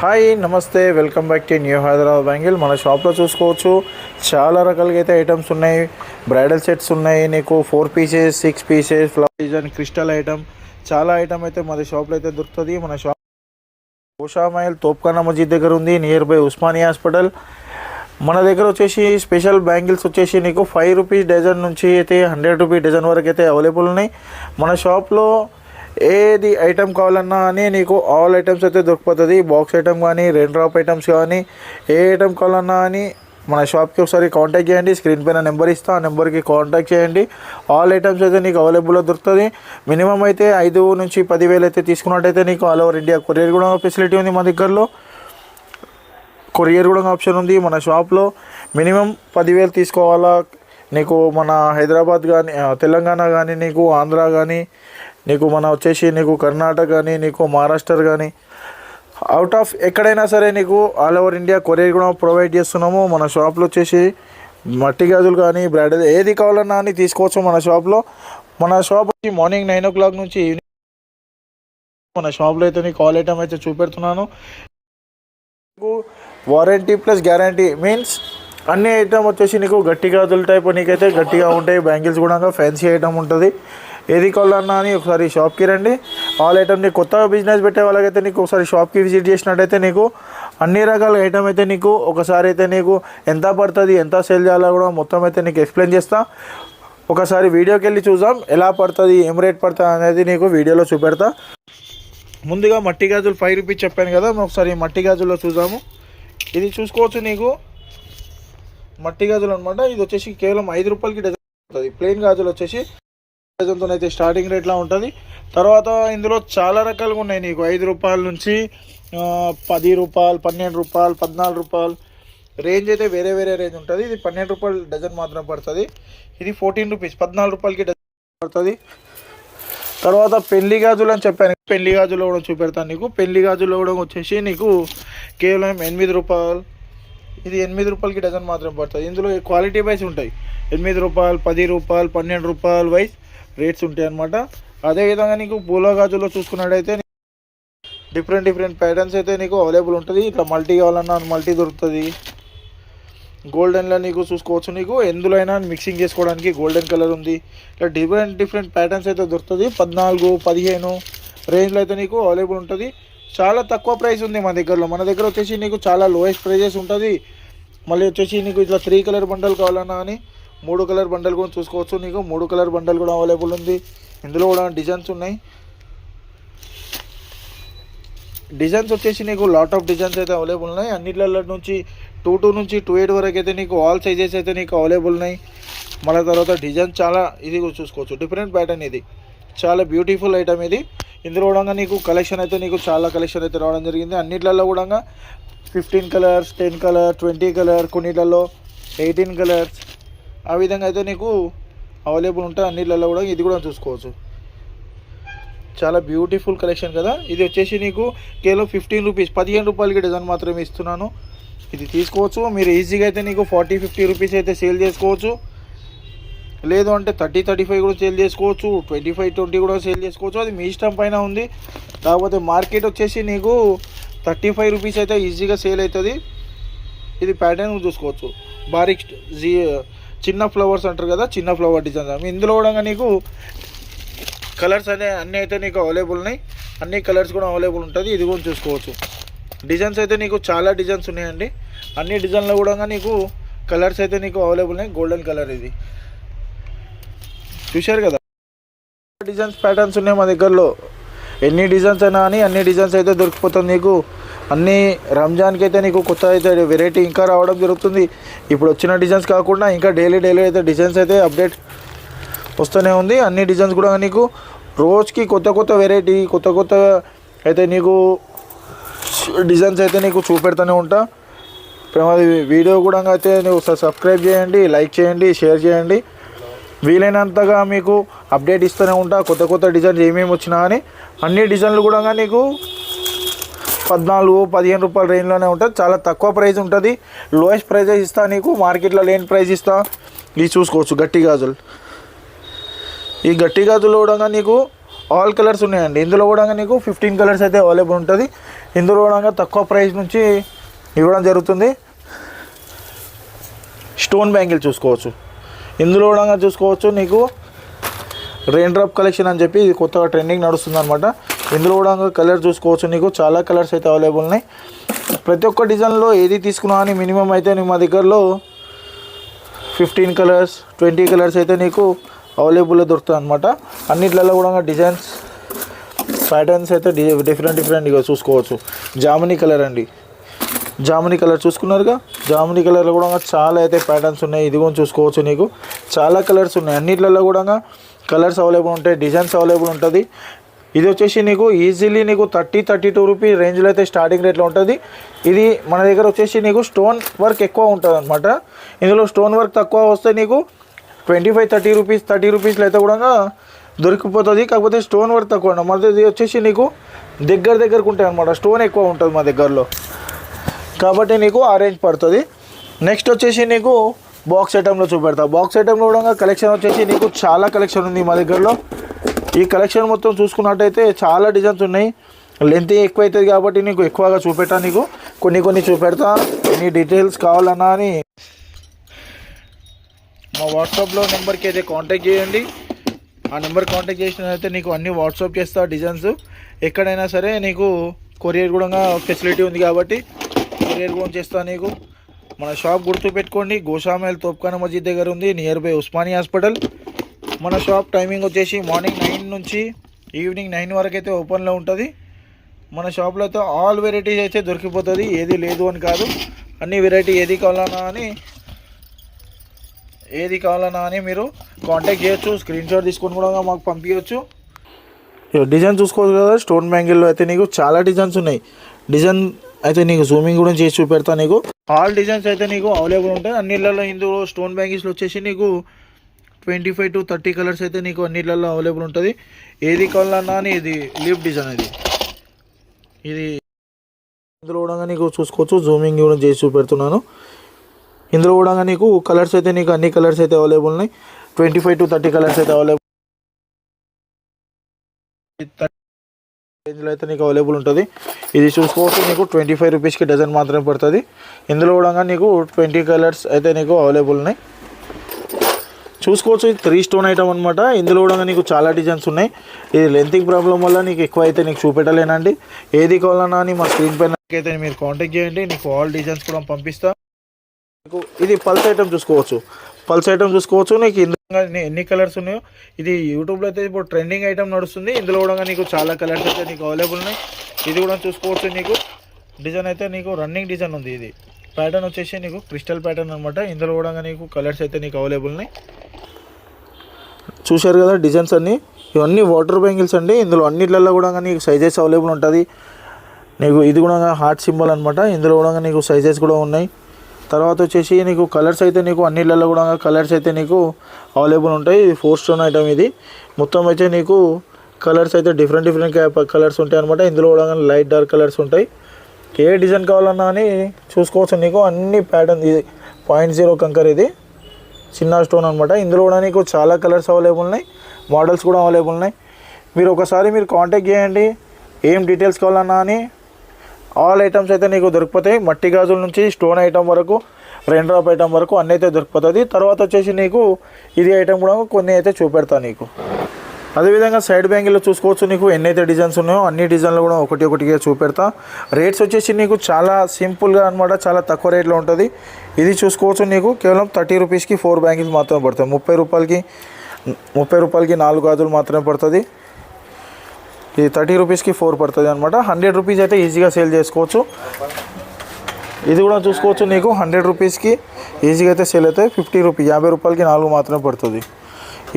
Hi నమస్తే, welcome back to new Hyderabad bangle. మన షాప్లో చూసుకోవచ్చు చాలా రకాలుగా అయితే ఐటమ్స్ ఉన్నాయి. బ్రైడల్ సెట్స్ ఉన్నాయి, నీకు 4 pieces 6 pieces flower design crystal item చాలా ఐటమ్ అయితే మన షాప్లో అయితే దొరుకుతుంది. మన షాప్ ఓషా మైల్ తోప్ఖానా మస్జిద్ దగ్గర ఉంది, నియర్ బై ఉస్మానియా హాస్పిటల్. మన దగ్గర వచ్చేసి స్పెషల్ బ్యాంగిల్స్ వచ్చేసి నీకు 5 రూపీస్ డజన్ నుంచి అయితే 100 రూపీస్ డజన్ వరకు అయితే అవైలబుల్ ఉన్నాయి. మన షాప్లో ఏది ఐటమ్ కావాలన్నా అని నీకు ఆల్ ఐటమ్స్ అయితే దొరికిపోతుంది. బాక్స్ ఐటమ్ కానీ, రెయిన్ డ్రాప్ ఐటమ్స్ కానీ, ఏ ఐటమ్ కావాలన్నా అని మన షాప్కి ఒకసారి కాంటాక్ట్ చేయండి. స్క్రీన్ పైన నెంబర్ ఇస్తా, ఆ నెంబర్కి కాంటాక్ట్ చేయండి. ఆల్ ఐటమ్స్ అయితే నీకు అవైలబుల్లో దొరుకుతుంది. మినిమం అయితే 5 నుంచి 10,000 అయితే తీసుకున్నట్టయితే నీకు ఆల్ ఓవర్ ఇండియా కొరియర్ కూడా ఫెసిలిటీ ఉంది. మా దగ్గరలో కొరియర్ కూడా ఆప్షన్ ఉంది. మన షాప్లో మినిమం 10,000 తీసుకోవాలా. నీకు మన హైదరాబాద్ కానీ, తెలంగాణ కానీ, నీకు ఆంధ్ర కానీ, నీకు మన వచ్చేసి నీకు కర్ణాటక కానీ, నీకు మహారాష్ట్ర కానీ, అవుట్ ఆఫ్ ఎక్కడైనా సరే నీకు ఆల్ ఓవర్ ఇండియా కొరియర్ కూడా ప్రొవైడ్ చేస్తున్నాము. మన షాప్లో వచ్చేసి మట్టి గాజులు కానీ, బ్రైడల్ ఏది కావాలన్నా అని తీసుకోవచ్చు మన షాప్లో. మన షాప్ వచ్చి మార్నింగ్ 9 o'clock నుంచి ఈవినింగ్ మన షాప్లో అయితే నీకు ఆల్ ఐటమ్ అయితే చూపెడుతున్నాను. వారంటీ ప్లస్ గ్యారంటీ మీన్స్ అన్ని ఐటమ్ వచ్చేసి నీకు గట్టి గాజుల టైప్ నీకైతే గట్టిగా ఉంటాయి. బ్యాంగిల్స్ కూడా ఫ్యాన్సీ ఐటమ్ ఉంటుంది. ఏది కావాలన్నా అని ఒకసారి షాప్కి రండి. ఆల్ ఐటమ్ నీకు కొత్తగా బిజినెస్ పెట్టే వాళ్ళకైతే నీకు ఒకసారి షాప్కి విజిట్ చేసినట్టయితే నీకు అన్ని రకాల ఐటమ్ అయితే నీకు ఒకసారి అయితే నీకు ఎంత పడుతుంది, ఎంత సేల్ చేయాలో కూడా మొత్తం అయితే నీకు ఎక్స్ప్లెయిన్ చేస్తా. ఒకసారి వీడియోకి వెళ్ళి చూద్దాం ఎలా పడుతుంది, ఏం రేట్ పడుతుంది అనేది నీకు వీడియోలో చూపెడతా. ముందుగా మట్టి గాజులు 5 రూపీస్ చెప్పాను కదా, ఒకసారి మట్టి గాజుల్లో చూద్దాము. ఇది చూసుకోవచ్చు నీకు మట్టి గాజులు అనమాట. ఇది వచ్చేసి కేవలం 5 రూపాయలకి డజన్ ఉంటుంది. ప్లెయిన్ గాజులు వచ్చేసి డజన్తో అయితే స్టార్టింగ్ రేట్లా ఉంటుంది. తర్వాత ఇందులో చాలా రకాలుగా ఉన్నాయి. నీకు 5 రూపాయల నుంచి 10 రూపాయలు, 12 రూపాయలు, 14 రూపాయలు రేంజ్ అయితే వేరే వేరే రేంజ్ ఉంటుంది. ఇది 12 రూపాయలు డజన్ మాత్రం పడుతుంది. ఇది 14 రూపీస్ 14 రూపాయలకి డజన్ పడుతుంది. తర్వాత పెళ్లి గాజులు అని చెప్పాను, పెళ్లి గాజులు కూడా చూపెడతాను నీకు. పెళ్లి గాజులు కూడా వచ్చేసి నీకు కేవలం 8 రూపాయలు. ఇది 8 రూపాయలకి డజన్ మాత్రం పడుతుంది. ఇందులో క్వాలిటీ వైజ్ ఉంటాయి. 8 రూపాయలు, 10 రూపాయలు, 12 రూపాయలు వైజ్ రేట్స్ ఉంటాయి అన్నమాట. అదేవిధంగా నీకు పూల గాజుల్లో చూసుకున్నట్టయితే డిఫరెంట్ ప్యాటర్న్స్ అయితే నీకు అవైలబుల్ ఉంటుంది. ఇట్లా మల్టీ కావాలన్నా మల్టీ దొరుకుతుంది. గోల్డెన్లో నీకు చూసుకోవచ్చు. నీకు ఎందులో అయినా మిక్సింగ్ చేసుకోవడానికి గోల్డెన్ కలర్ ఉంది. ఇట్లా డిఫరెంట్ ప్యాటర్న్స్ అయితే దొరుకుతుంది. 14, 15 రేంజ్లో అయితే నీకు అవైలబుల్ ఉంటుంది. చాలా తక్కువ ప్రైస్ ఉంది మన దగ్గరలో. మన దగ్గర వచ్చేసి నీకు చాలా లోయెస్ట్ ప్రైజెస్ ఉంటుంది. మళ్ళీ వచ్చేసి నీకు ఇట్లా 3 కలర్ బండల్ కావాలన్నా అని 3 కలర్ బండల్ కూడా చూసుకోవచ్చు. నీకు 3 కలర్ బండల్ కూడా అవైలబుల్ ఉంది. ఇందులో కూడా డిజైన్స్ ఉన్నాయి. డిజైన్స్ వచ్చేసి నీకు లాట్ ఆఫ్ డిజైన్స్ అయితే అవైలబుల్ ఉన్నాయి. అన్నిట్ల నుంచి 2 నుంచి 28 వరకు అయితే నీకు ఆల్ సైజెస్ అయితే నీకు అవైలబుల్ ఉన్నాయి. మళ్ళీ తర్వాత డిజైన్ చాలా ఇది చూసుకోవచ్చు. డిఫరెంట్ ప్యాటర్న్, ఇది చాలా బ్యూటిఫుల్ ఐటమ్. ఇది ఇందులో కూడా నీకు కలెక్షన్ అయితే నీకు చాలా కలెక్షన్ అయితే రావడం జరిగింది. అన్నిట్లలో కూడా 15 కలర్స్, 10 కలర్, 20 కలర్, కొన్నిట్లలో 18 కలర్స్ ఆ విధంగా అయితే నీకు అవైలబుల్ ఉంటాయి అన్నిట్లలో కూడా. ఇది కూడా చూసుకోవచ్చు. చాలా బ్యూటిఫుల్ కలెక్షన్ కదా. ఇది వచ్చేసి నీకు కేవలం 15 రూపీస్ 15 రూపాయలకి డజన్ మాత్రమే ఇస్తున్నాను. ఇది తీసుకోవచ్చు. మీరు ఈజీగా అయితే నీకు 40-50 రూపీస్ అయితే సేల్ చేసుకోవచ్చు. లేదు అంటే 30-35 కూడా సేల్ చేసుకోవచ్చు. 25-20 కూడా సేల్ చేసుకోవచ్చు. అది మీ ఇష్టం పైన ఉంది. కాకపోతే మార్కెట్ వచ్చేసి నీకు 35 రూపీస్ అయితే ఈజీగా సేల్ అవుతుంది. ఇది ప్యాటర్న్ చూసుకోవచ్చు. బారిక్ చిన్న ఫ్లవర్స్ అంటారు కదా, చిన్న ఫ్లవర్ డిజైన్. ఇందులో కూడా నీకు కలర్స్ అన్నీ అయితే నీకు అవైలబుల్ ఉన్నాయి. అన్ని కలర్స్ కూడా అవైలబుల్ ఉంటుంది. ఇది కూడా చూసుకోవచ్చు. డిజైన్స్ అయితే నీకు చాలా డిజైన్స్ ఉన్నాయండి. అన్ని డిజైన్లో కూడా నీకు కలర్స్ అయితే నీకు అవైలబుల్ ఉన్నాయి. గోల్డెన్ కలర్ ఇది చూశారు కదా. డిజైన్స్ ప్యాటర్న్స్ ఉన్నాయి మా దగ్గరలో. ఎన్ని డిజైన్స్ అయినా అని అన్ని డిజైన్స్ అయితే దొరికిపోతుంది నీకు. అన్ని రంజాన్కి అయితే నీకు కొత్త అయితే వెరైటీ ఇంకా రావడం జరుగుతుంది. ఇప్పుడు వచ్చిన డిజైన్స్ కాకుండా ఇంకా డైలీ అయితే డిజైన్స్ అయితే అప్డేట్ వస్తూనే ఉంది. అన్ని డిజైన్స్ కూడా నీకు రోజుకి కొత్త వెరైటీ కొత్త అయితే నీకు డిజైన్స్ అయితే నీకు చూపెడుతూనే ఉంటా. వీడియో కూడా అయితే నువ్వు సబ్స్క్రైబ్ చేయండి, లైక్ చేయండి, షేర్ చేయండి. వీలైనంతగా మీకు అప్డేట్ ఇస్తూనే ఉంటా. కొత్త డిజైన్స్ ఏమేమి వచ్చినా అని. అన్ని డిజైన్లు కూడా నీకు 14-15 రూపాయల రేంజ్లోనే ఉంటుంది. చాలా తక్కువ ప్రైస్ ఉంటుంది. లోయెస్ట్ ప్రైజెస్ ఇస్తా నీకు, మార్కెట్లో లేని ప్రైస్ ఇస్తా. ఇది చూసుకోవచ్చు. గట్టి గాజులు, ఈ గట్టి గాజులు కూడా నీకు ఆల్ కలర్స్ ఉన్నాయండి. ఇందులో కూడా నీకు 15 కలర్స్ అయితే అవైలబుల్ ఉంటుంది. ఇందులో కూడా తక్కువ ప్రైస్ నుంచి ఇవ్వడం జరుగుతుంది. స్టోన్ బ్యాంగిల్ చూసుకోవచ్చు. ఇందులో కూడా చూసుకోవచ్చు నీకు రెయిన్ డ్రాప్ కలెక్షన్ అని చెప్పి ఇది కొత్తగా ట్రెండింగ్ నడుస్తుంది అనమాట. ఇందులో కూడా కలర్ చూసుకోవచ్చు. నీకు చాలా కలర్స్ అయితే అవైలబుల్ ఉన్నాయి. ప్రతి ఒక్క డిజైన్లో ఏది తీసుకున్నా అని మినిమం అయితే మా దగ్గరలో 15 కలర్స్ 20 కలర్స్ అయితే నీకు అవైలబుల్లో దొరుకుతుంది అనమాట. అన్నిట్లలో కూడా డిజైన్స్ ప్యాటర్న్స్ అయితే డిఫరెంట్గా చూసుకోవచ్చు. జామునీ కలర్ అండి, జామునీ కలర్ చూసుకున్నారుగా. జామునీ కలర్లో కూడా చాలా అయితే ప్యాటర్న్స్ ఉన్నాయి. ఇది కూడా చూసుకోవచ్చు. నీకు చాలా కలర్స్ ఉన్నాయి. అన్నిట్లలో కూడా కలర్స్ అవైలబుల్ ఉంటాయి, డిజైన్స్ అవైలబుల్ ఉంటుంది. ఇది వచ్చేసి నీకు ఈజీలీ నీకు 30-32 రూపీస్ రేంజ్లో అయితే స్టార్టింగ్ రేట్లో ఉంటుంది. ఇది మన దగ్గర వచ్చేసి నీకు స్టోన్ వర్క్ ఎక్కువ ఉంటుంది అనమాట. ఇందులో స్టోన్ వర్క్ తక్కువ వస్తే నీకు 25-30 రూపీస్ 30 రూపీస్లో అయితే కూడా దొరికిపోతుంది. కాకపోతే స్టోన్ వర్క్ తక్కువ ఉంటుంది. మన ఇది వచ్చేసి నీకు దగ్గరకు ఉంటాయి అనమాట. స్టోన్ ఎక్కువ ఉంటుంది మా దగ్గరలో, కాబట్టి నీకు ఆ రేంజ్ పడుతుంది. నెక్స్ట్ వచ్చేసి నీకు బాక్స్ ఐటెంలో చూపెడతా. బాక్స్ ఐటెంలో కూడా కలెక్షన్ వచ్చేసి నీకు చాలా కలెక్షన్ ఉంది మా దగ్గరలో. ఈ కలెక్షన్ మొత్తం చూసుకున్నట్టయితే చాలా డిజైన్స్ ఉన్నాయి. లెంత్ ఎక్కువ అవుతుంది కాబట్టి నీకు ఎక్కువగా చూపెట్టా. నీకు కొన్ని చూపెడతా. ఎన్ని డీటెయిల్స్ కావాలన్నా అని మా వాట్సాప్లో నెంబర్కి అయితే కాంటాక్ట్ చేయండి. ఆ నెంబర్ కాంటాక్ట్ చేసినట్లయితే నీకు అన్ని వాట్సాప్ చేస్తా. డిజైన్స్ ఎక్కడైనా సరే నీకు కొరియర్ కూడా ఫెసిలిటీ ఉంది కాబట్టి కొరియర్ కూడా చేస్తా. నీకు మన షాప్ గుర్తు పెట్టుకోండి. గోషామేల్ తోప్ఖానా మస్జిద్ దగ్గర ఉంది, నియర్ బై ఉస్మానియా హాస్పిటల్. మన షాప్ టైమింగ్ వచ్చేసి మార్నింగ్ 9 నుంచి ఈవినింగ్ 9 వరకు అయితే ఓపెన్లో ఉంటుంది. మన షాప్లో అయితే ఆల్ వెరైటీస్ అయితే దొరికిపోతుంది. ఏది లేదు అని కాదు, అన్ని వెరైటీ ఏది కావాలన్నా అని మీరు కాంటాక్ట్ చేయొచ్చు. స్క్రీన్ షాట్ తీసుకొని కూడా మాకు పంపించవచ్చు. డిజైన్ చూసుకోవచ్చు కదా. స్టోన్ బ్యాంగిల్లో అయితే నీకు చాలా డిజైన్స్ ఉన్నాయి. డిజైన్ అయితే నీకు జూమింగ్ కూడా చేసి చూపెడతా. నీకు ఆల్ డిజైన్స్ అయితే నీకు అవైలబుల్ ఉంటాయి అన్నిట్లలో. ఇందులో స్టోన్ బ్యాంగిల్స్లో వచ్చేసి నీకు 25-30 కలర్స్ అయితే నీకు అన్నిట్లలో అవైలబుల్ ఉంటుంది. ఏది కావాలన్నా అని ఇది లీఫ్ డిజైన్ ఇది ఇందులో కూడా నీకు చూసుకోవచ్చు. జూమింగ్ కూడా చేసి చూపెడుతున్నాను. ఇందులో కూడా నీకు కలర్స్ అయితే నీకు అన్ని కలర్స్ అయితే అవైలబుల్ ఉన్నాయి. 25-30 కలర్స్ అయితే అవైలబుల్ రేంజ్లో అయితే నీకు అవైలబుల్ ఉంటుంది. ఇది చూసుకోవచ్చు. నీకు 25 రూపీస్కి డజన్ మాత్రమే పడుతుంది. ఇందులో కూడా నీకు 20 కలర్స్ అయితే నీకు అవైలబుల్ ఉన్నాయి. చూసుకోవచ్చు. ఇది 3 స్టోన్ ఐటమ్ అనమాట. ఇందులో కూడా నీకు చాలా డిజైన్స్ ఉన్నాయి. ఇది లెంతింగ్ ప్రాబ్లం వల్ల నీకు ఎక్కువ అయితే నీకు చూపెట్టలేనండి. ఏది కావాలన్నా అని మా స్క్రీన్ పైన అయితే మీరు కాంటాక్ట్ చేయండి. నీకు ఆల్ డిజైన్స్ కూడా పంపిస్తా. నీకు ఇది పల్స్ ఐటమ్ చూసుకోవచ్చు. నీకు ఇందులో ఎన్ని కలర్స్ ఉన్నాయో ఇది యూట్యూబ్లో అయితే ఇప్పుడు ట్రెండింగ్ ఐటమ్ నడుస్తుంది. ఇందులో కూడా నీకు చాలా కలర్స్ అయితే నీకు అవైలబుల్ ఉన్నాయి. ఇది కూడా చూసుకోవచ్చు. నీకు డిజైన్ అయితే నీకు రన్నింగ్ డిజైన్ ఉంది. ఇది ప్యాటర్న్ వచ్చేసి నీకు క్రిస్టల్ ప్యాటర్న్ అనమాట. ఇందులో కూడా నీకు కలర్స్ అయితే నీకు అవైలబుల్ ఉన్నాయి. చూశారు కదా డిజైన్స్ అన్నీ. ఇవన్నీ వాటర్ బ్యాంగిల్స్ అండి. ఇందులో అన్నిట్లలో కూడా నీకు సైజెస్ అవైలబుల్ ఉంటుంది. నీకు ఇది కూడా హార్ట్ సింబల్ అనమాట. ఇందులో కూడా నీకు సైజెస్ కూడా ఉన్నాయి. తర్వాత వచ్చేసి నీకు కలర్స్ అయితే నీకు అన్నిట్లలో కూడా కలర్స్ అయితే నీకు అవైలబుల్ ఉంటాయి. ఇది 4 స్టోన్ ఐటమ్. ఇది మొత్తం అయితే నీకు కలర్స్ అయితే డిఫరెంట్ కలర్స్ ఉంటాయి అనమాట. ఇందులో కూడా లైట్ డార్క్ కలర్స్ ఉంటాయి. ఏ డిజైన్ కావాలన్నా అని చూసుకోవచ్చు. నీకు అన్ని ప్యాటర్న్. ఇది 0.0 కంకర్. ఇది చిన్న స్టోన్ అనమాట. ఇందులో కూడా నీకు చాలా కలర్స్ అవైలబుల్ ఉన్నాయి. మోడల్స్ కూడా అవైలబుల్ ఉన్నాయి. మీరు ఒకసారి కాంటాక్ట్ చేయండి. ఏం డీటెయిల్స్ కావాలన్నా అని ఆల్ ఐటమ్స్ అయితే నీకు దొరికిపోతాయి. మట్టి గాజుల నుంచి స్టోన్ ఐటమ్ వరకు, రెయిన్ డ్రాప్ ఐటమ్ వరకు అన్నీ అయితే దొరికిపోతుంది. తర్వాత వచ్చేసి నీకు ఇది ఐటమ్ కూడా కొన్ని అయితే చూపెడతాను నీకు. అదేవిధంగా సైడ్ బ్యాంగిల్లో చూసుకోవచ్చు. నీకు ఎన్నైతే డిజైన్స్ ఉన్నాయో అన్ని డిజైన్లు కూడా ఒకటిగా చూపెడతా. రేట్స్ వచ్చేసి నీకు చాలా సింపుల్గా అనమాట. చాలా తక్కువ రేట్లో ఉంటుంది. ఇది చూసుకోవచ్చు. నీకు కేవలం 30 రూపీస్కి 4 బ్యాంగిల్స్ మాత్రమే పడుతుంది. 30 రూపాయలకి 4 గాజులు మాత్రమే పడుతుంది. ఇది 30 రూపీస్కి 4 పడుతుంది అనమాట. 100 రూపీస్ అయితే ఈజీగా సేల్ చేసుకోవచ్చు. ఇది కూడా చూసుకోవచ్చు. నీకు 100 రూపీస్కి ఈజీగా అయితే సేల్ అవుతాయి. 50 రూపాయలకి 4 మాత్రమే పడుతుంది.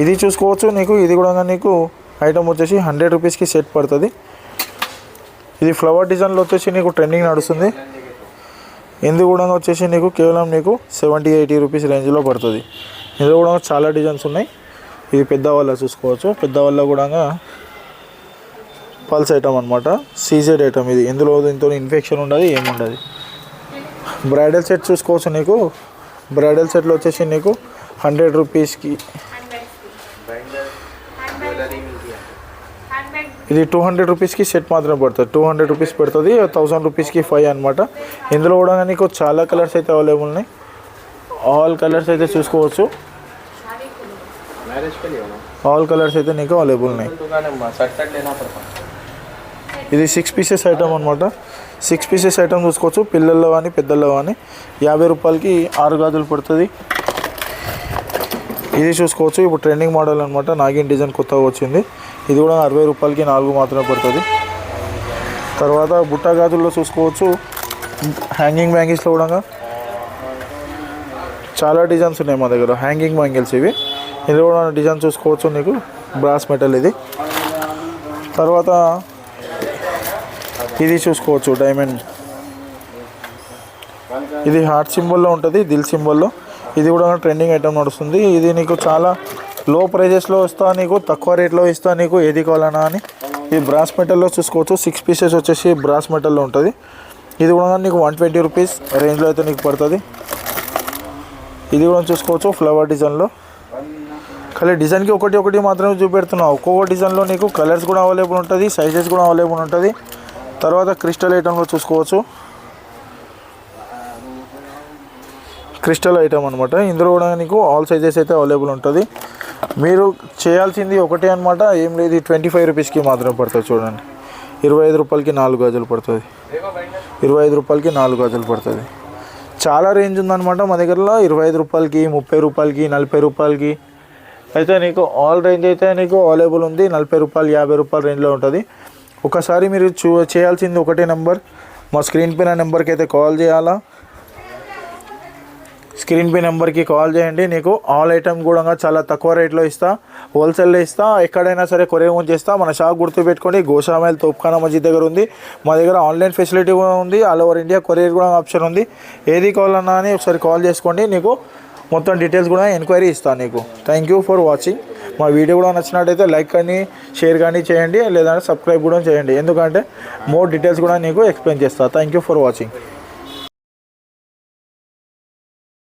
ఇది చూసుకోవచ్చు. నీకు ఇది కూడా నీకు ఐటమ్ వచ్చేసి 100 రూపీస్కి సెట్ పడుతుంది. ఇది ఫ్లవర్ డిజైన్లో వచ్చేసి నీకు ట్రెండింగ్ నడుస్తుంది. ఇందులో కూడా వచ్చేసి నీకు కేవలం నీకు 70-80 రూపీస్ రేంజ్లో పడుతుంది. ఇందులో కూడా చాలా డిజైన్స్ ఉన్నాయి. ఇది పెద్దవాళ్ళ చూసుకోవచ్చు. పెద్దవాళ్ళ కూడా పల్స్ ఐటమ్ అనమాట. CZ item. ఇది ఇందులో దీంతో ఇన్ఫెక్షన్ ఉండదు, ఏముండదు. బ్రైడల్ సెట్ చూసుకోవచ్చు. నీకు బ్రైడల్ సెట్లో వచ్చేసి నీకు 100 రూపీస్కి ఇది 200 రూపీస్కి సెట్ మాత్రమే పడుతుంది. 200 రూపీస్ పడుతుంది, 1000 రూపీస్కి 5 అనమాట. ఇందులో కూడా నీకు చాలా కలర్స్ అయితే అవైలబుల్ ఉన్నాయి. ఆల్ కలర్స్ అయితే చూసుకోవచ్చు. ఆల్ కలర్స్ అయితే నీకు అవైలబుల్ ఉన్నాయి. ఇది 6 పీసెస్ ఐటమ్ అనమాట. 6 పీసెస్ ఐటమ్ చూసుకోవచ్చు. పిల్లల్లో కానీ పెద్దల్లో కానీ 50 రూపాయలకి 6 గాజులు పడుతుంది. ఇది చూసుకోవచ్చు. ఇప్పుడు ట్రెండింగ్ మోడల్ అనమాట. నాగిన్ డిజైన్ కొత్తగా వచ్చింది. ఇది కూడా 60 రూపాయలకి 4 మాత్రమే పడుతుంది. తర్వాత బుట్ట గాజుల్లో చూసుకోవచ్చు. హ్యాంగింగ్ బ్యాంగిల్స్లో కూడా చాలా డిజైన్స్ ఉన్నాయి మా దగ్గర. హ్యాంగింగ్ బ్యాంగిల్స్ ఇవి. ఇది కూడా డిజైన్ చూసుకోవచ్చు నీకు. బ్రాస్ మెటల్ ఇది. తర్వాత ఇది చూసుకోవచ్చు డైమండ్. ఇది హార్ట్ సింబల్లో ఉంటుంది, దిల్ సింబల్లో. ఇది కూడా ట్రెండింగ్ ఐటమ్ నడుస్తుంది. ఇది నీకు చాలా లో ప్రైజెస్లో ఇస్తా, నీకు తక్కువ రేట్లో ఇస్తా నీకు ఏది కావాలన్నా అని. ఇది బ్రాస్ మెటల్లో చూసుకోవచ్చు. 6 పీసెస్ వచ్చేసి బ్రాస్ మెటల్లో ఉంటుంది. ఇది కూడా నీకు 120 రూపీస్ రేంజ్లో అయితే నీకు పడుతుంది. ఇది కూడా చూసుకోవచ్చు ఫ్లవర్ డిజైన్లో. కానీ డిజైన్కి ఒకటి మాత్రమే చూపెడుతున్నావు. ఒక్కొక్క డిజైన్లో నీకు కలర్స్ కూడా అవైలబుల్ ఉంటుంది, సైజెస్ కూడా అవైలబుల్ ఉంటుంది. తర్వాత క్రిస్టల్ ఐటెంలో చూసుకోవచ్చు. క్రిస్టల్ ఐటమ్ అనమాట. ఇందులో కూడా నీకు ఆల్ సైజెస్ అయితే అవైలబుల్ ఉంటుంది. మీరు చేయాల్సింది ఒకటే అనమాట, ఏం లేదు. 25 రూపీస్కి మాత్రమే పడుతుంది. చూడండి, 25 రూపాయలకి 4 గాజులు పడుతుంది. 25 రూపాయలకి 4 గాజులు పడుతుంది. చాలా రేంజ్ ఉందన్నమాట మా దగ్గరలో. 25 రూపాయలకి, 30 రూపాయలకి, 40 రూపాయలకి అయితే నీకు ఆల్ రేంజ్ అయితే నీకు అవైలబుల్ ఉంది. 40 రూపాయలు, 50 రూపాయల రేంజ్లో ఉంటుంది. ఒకసారి మీరు చేయాల్సింది ఒకటే నెంబర్, మా స్క్రీన్ పైన నెంబర్కి అయితే కాల్ చేయాలా. స్క్రీన్ పే నెంబర్కి కాల్ చేయండి. నీకు ఆల్ ఐటమ్ కూడా చాలా తక్కువ రేట్లో ఇస్తా, హోల్సేల్లో ఇస్తా. ఎక్కడైనా సరే కొరియర్ చేస్తా. మన షాప్ గుర్తుపెట్టుకొని గోషామైల్ తోప్ఖానా మస్జిద్ దగ్గర ఉంది. మా దగ్గర ఆన్లైన్ ఫెసిలిటీ కూడా ఉంది. ఆల్ ఓవర్ ఇండియా కొరియర్ కూడా ఆప్షన్ ఉంది. ఏది కావాలన్నా అని ఒకసారి కాల్ చేసుకోండి. నీకు మొత్తం డీటెయిల్స్ కూడా ఎంక్వైరీ ఇస్తాను నీకు. Thank you for watching. మా వీడియో కూడా నచ్చినట్టయితే లైక్ కానీ షేర్ కానీ చేయండి, లేదంటే సబ్స్క్రైబ్ కూడా చేయండి. ఎందుకంటే మోర్ డీటెయిల్స్ కూడా నీకు ఎక్స్ప్లెయిన్ చేస్తాను. Thank you for watching.